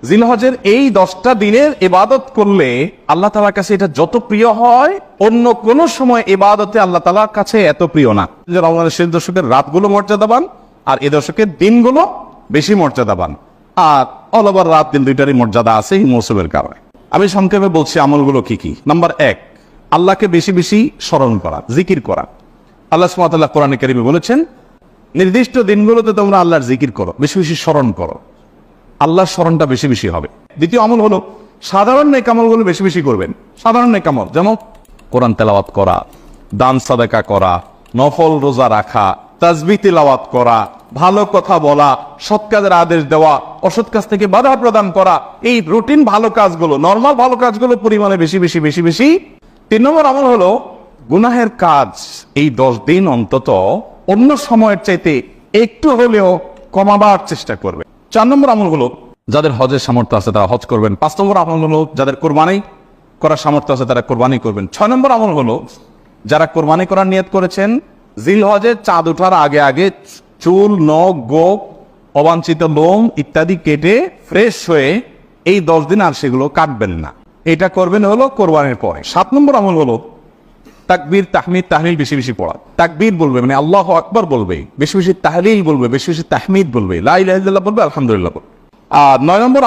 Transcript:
জিলহজের এই 10টা দিনের ইবাদত করলে আল্লাহ তাআলার কাছে এটা যত প্রিয় হয়, অন্য কোন সময় ইবাদতে আল্লাহ তাআলার কাছে এত প্রিয় না। যে রমজানের শেষ দশকের রাতগুলো মর্যাদাবান, আর এ দশকের দিনগুলো বেশি মর্যাদাবান। আর অল ওভার রাত দিন দুইটারই মর্যাদা আছে এই মৌসুমের কারণে। আমি সংক্ষেপে বলছি আমলগুলো কি কি। নাম্বার 1, আল্লাহকে বেশি বেশি স্মরণ করা, জিকির করা। আল্লাহ সুবহানাহু ওয়া তাআলা কোরআনে কারীমে বলেছেন, নির্দিষ্ট দিনগুলোতে তোমরা আল্লাহর জিকির করো, বেশি বেশি স্মরণ করো, আল্লাহর স্মরণটা বেশি বেশি হবে। দ্বিতীয় আমল হলো সাধারণ নেক আমলগুলো বেশি বেশি করবেন। সাধারণ নেক আমল যেমন কোরআন তেলাওয়াত করা, দান সাদাকা করা, নফল রোজা রাখা, তাসবিহ তিলাওয়াত করা, ভালো কথা বলা, সৎ কাজের আদেশ দেওয়া, অসৎ কাজ থেকে বাধা প্রদান করা। এই রুটিন ভালো কাজগুলো, নরমাল ভালো কাজগুলো পরিমাণে বেশি বেশি বেশি বেশি। 3 নম্বর আমল হলো গুনাহের কাজ এই 10 দিন অন্তত অন্য সময়ের চাইতে একটু হলেও কমাবার চেষ্টা করবে। 4 নম্বর আমল হলো যাদের হজের সামর্থ্য আছে তারা হজ করবেন। 5 নম্বর আমল হলো যাদের কোরবানি করার সামর্থ্য আছে তারা কোরবানি করবেন। 6 নম্বর আমল হলো যারা কোরবানি করার নিয়ত করেছেন, জিলহজের চাঁদ ওঠার আগে আগে চুল, নখ, গোঁফ, অবাঞ্ছিত লোম ইত্যাদি কেটে ফ্রেশ হয়ে এই 10 দিন আর সেগুলো কাটবেন না। এটা করবেন হলো কোরবানির পরে। 7 নম্বর আমল হলো তাকবীর, তাহমিদ, তাহলিল বেশি বেশি পড়া। তাকবীর বলবে মানে আল্লাহু আকবার বলবে, বেশি বেশি তাহলিল বলবে, বেশি বেশি তাহমিদ বলবে, লা ইলাহা ইল্লাল্লাহ বলবে, আলহামদুলিল্লাহ বলবে। আর 9 নম্বর